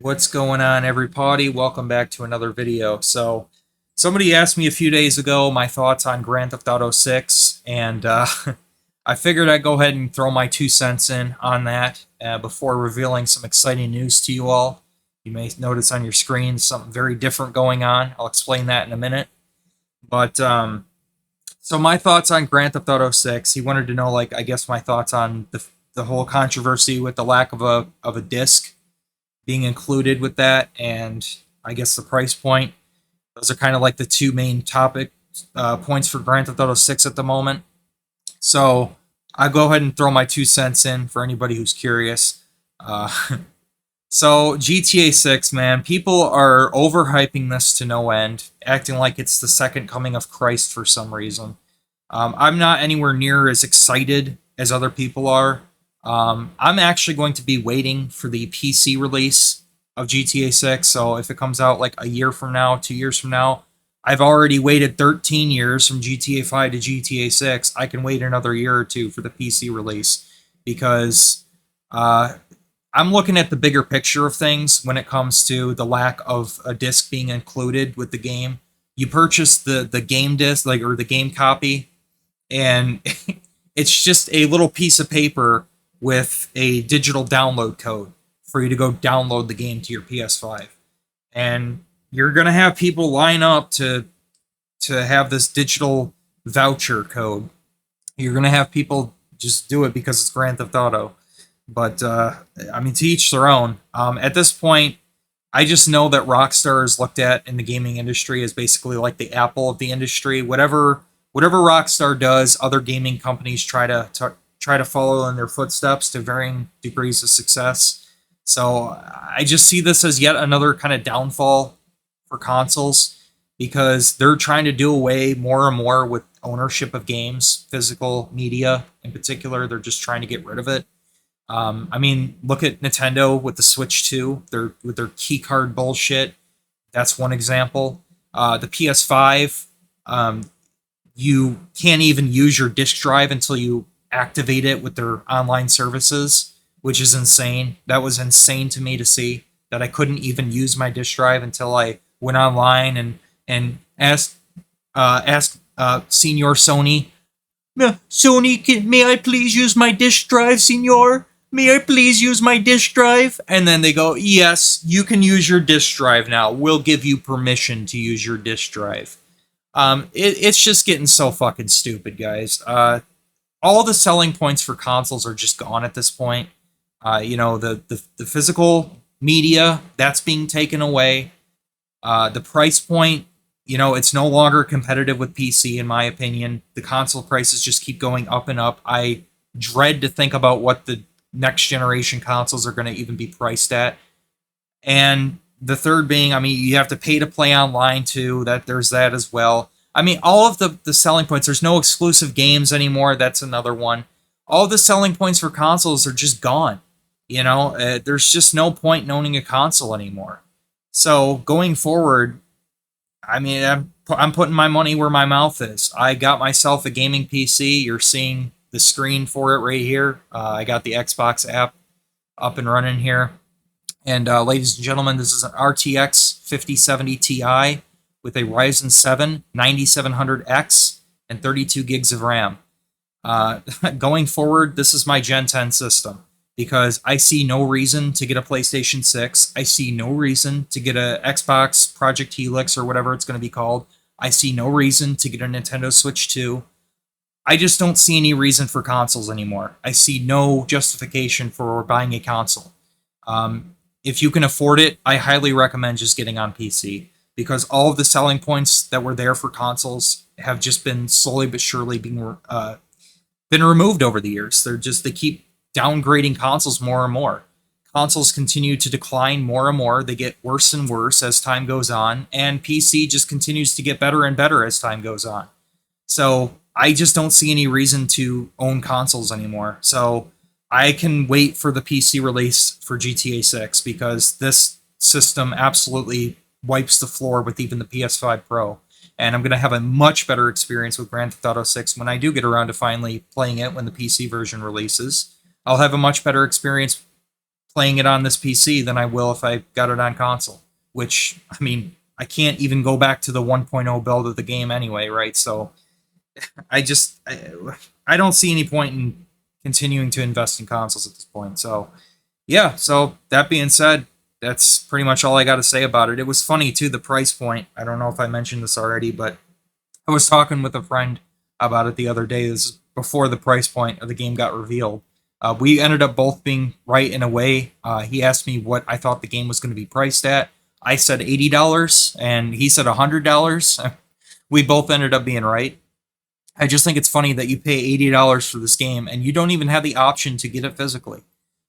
What's going on, everybody? Welcome back to another video. So, somebody asked me a few days ago my thoughts on Grand Theft Auto 6, and I figured I'd go ahead and throw my 2 cents in on that before revealing some exciting news to you all. You may notice on your screen something very different going on. I'll explain that in a minute. But so my thoughts on Grand Theft Auto 6. He wanted to know, like, I guess my thoughts on the whole controversy with the lack of a disc being included with that, and I guess the price point. Those are kind of like the two main topic points for Grand Theft Auto 6 at the moment. So I'll go ahead and throw my 2 cents in for anybody who's curious. Uh, so GTA 6, man, people are overhyping this to no end, acting like it's the second coming of Christ for some reason. I'm not anywhere near as excited as other people are. I'm actually going to be waiting for the PC release of GTA 6. So if it comes out like a year from now, 2 years from now, I've already waited 13 years from GTA 5 to GTA 6. I can wait another year or two for the PC release because uh, I'm looking at the bigger picture of things when it comes to the lack of a disc being included with the game. You purchase the game disc, like, or the game copy, and it's just a little piece of paper with a digital download code for you to go download the game to your PS5. And you're going to have people line up to have this digital voucher code. You're going to have people just do it because it's Grand Theft Auto. But I mean, to each their own. At this point, I just know that Rockstar is looked at in the gaming industry as basically like the Apple of the industry. Whatever Rockstar does, other gaming companies try to follow in their footsteps to varying degrees of success. So I just see this as yet another kind of downfall for consoles because they're trying to do away more and more with ownership of games, physical media in particular. They're just trying to get rid of it. I mean, look at Nintendo with the Switch 2, with their key card bullshit. That's one example. The PS5, you can't even use your disk drive until you activate it with their online services, which is insane. That was insane to me to see that I couldn't even use my disk drive until I went online and asked Senior Sony, Sony, may I please use my disk drive, Senor? May I please use my disk drive? And then they go, yes, you can use your disk drive now. We'll give you permission to use your disk drive. It's just getting so fucking stupid, guys. All the selling points for consoles are just gone at this point. The physical media that's being taken away. The price point, it's no longer competitive with PC in my opinion. The console prices just keep going up and up. I dread to think about what the next generation consoles are going to even be priced at. And the third being, I mean, you have to pay to play online too. There's that as well. I mean, all of the selling points. There's no exclusive games anymore. That's another one. All the selling points for consoles are just gone. There's just no point in owning a console anymore. So going forward, I mean, I'm putting my money where my mouth is. I got myself a gaming PC. You're seeing the screen for it right here. I got the Xbox app up and running here. And ladies and gentlemen, this is an RTX 5070 Ti with a Ryzen 7 9700X and 32 gigs of RAM. Going forward, this is my Gen 10 system because I see no reason to get a PlayStation 6. I see no reason to get a Xbox Project Helix or whatever it's going to be called. I see no reason to get a Nintendo Switch 2. I just don't see any reason for consoles anymore. I see no justification for buying a console. If you can afford it, I highly recommend just getting on PC because all of the selling points that were there for consoles have just been slowly but surely been removed over the years. They keep downgrading consoles more and more. Consoles continue to decline more and more. They get worse and worse as time goes on, and PC just continues to get better and better as time goes on. So I just don't see any reason to own consoles anymore. So I can wait for the PC release for GTA 6 because this system absolutely wipes the floor with even the PS5 Pro. And I'm going to have a much better experience with Grand Theft Auto 6 when I do get around to finally playing it when the PC version releases. I'll have a much better experience playing it on this PC than I will if I got it on console. Which, I mean, I can't even go back to the 1.0 build of the game anyway, right? So I don't see any point in continuing to invest in consoles at this point. So yeah, so that being said, that's pretty much all I got to say about it. It was funny too, the price point. I don't know if I mentioned this already, but I was talking with a friend about it the other day. This is before the price point of the game got revealed. We ended up both being right in a way. He asked me what I thought the game was going to be priced at. I said $80, and he said $100. We both ended up being right. I just think it's funny that you pay $80 for this game and you don't even have the option to get it physically.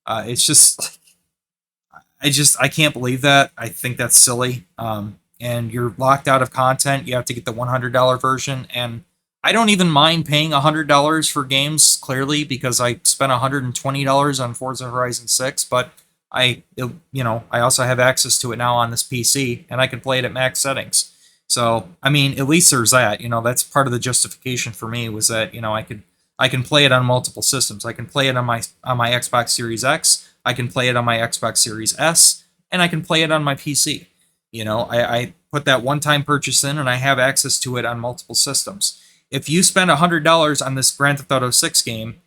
It's just I can't believe that. I think that's silly. And you're locked out of content. You have to get the $100 version, and I don't even mind paying $100 for games clearly because I spent $120 on Forza Horizon 6, but I also have access to it now on this PC, and I can play it at max settings. So I mean, at least there's that. That's part of the justification for me was that I can play it on multiple systems. I can play it on my Xbox Series X. I can play it on my Xbox Series S, and I can play it on my PC. I put that one-time purchase in, and I have access to it on multiple systems. If you spend $100 on this Grand Theft Auto 6 game,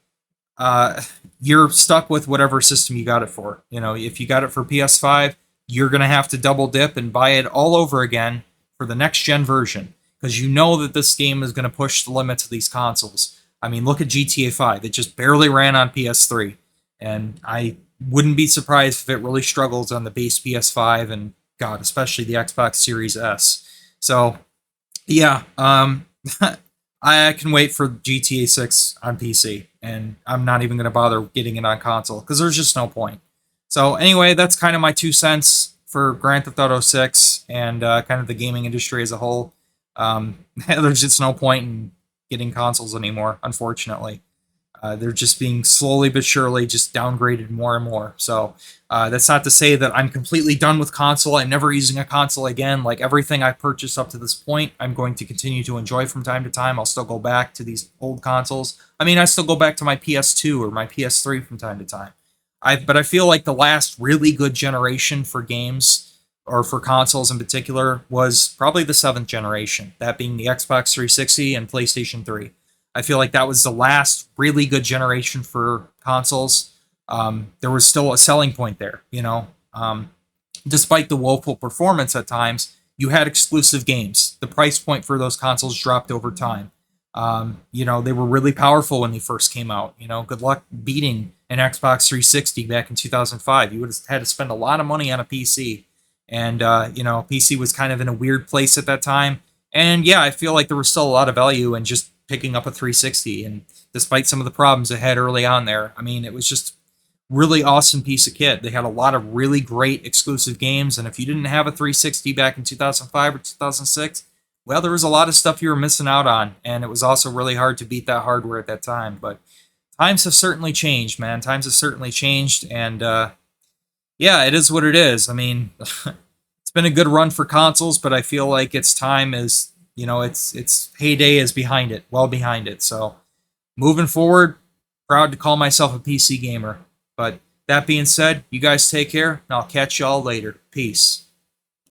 you're stuck with whatever system you got it for. If you got it for PS5, you're gonna have to double dip and buy it all over again for the next gen version because you know that this game is gonna push the limits of these consoles. I mean, look at GTA 5; it just barely ran on PS3, and I wouldn't be surprised if it really struggles on the base PS5 and God, especially the Xbox Series S. So, yeah, I can wait for GTA 6 on PC, and I'm not even going to bother getting it on console because there's just no point. So, anyway, that's kind of my 2 cents for Grand Theft Auto 6 and kind of the gaming industry as a whole. There's just no point in getting consoles anymore, unfortunately. They're just being slowly but surely just downgraded more and more. So that's not to say that I'm completely done with console. I'm never using a console again. Like everything I've purchased up to this point, I'm going to continue to enjoy from time to time. I'll still go back to these old consoles. I mean, I still go back to my PS2 or my PS3 from time to time. But I feel like the last really good generation for games or for consoles in particular was probably the 7th generation, that being the Xbox 360 and PlayStation 3. I feel like that was the last really good generation for consoles. There was still a selling point there, despite the woeful performance at times. You had exclusive games. The price point for those consoles dropped over time. They were really powerful when they first came out. Good luck beating an Xbox 360 back in 2005. You would have had to spend a lot of money on a PC, and PC was kind of in a weird place at that time. And yeah, I feel like there was still a lot of value in just picking up a 360, and despite some of the problems it had early on there, I mean, it was just really awesome piece of kit. They had a lot of really great exclusive games, and if you didn't have a 360 back in 2005 or 2006, well, there was a lot of stuff you were missing out on, and it was also really hard to beat that hardware at that time. But times have certainly changed, man. Times have certainly changed, and yeah, it is what it is. I mean, it's been a good run for consoles, but I feel like its time is its heyday is behind it, well behind it. So moving forward, proud to call myself a PC gamer. But that being said, you guys take care, and I'll catch y'all later. Peace.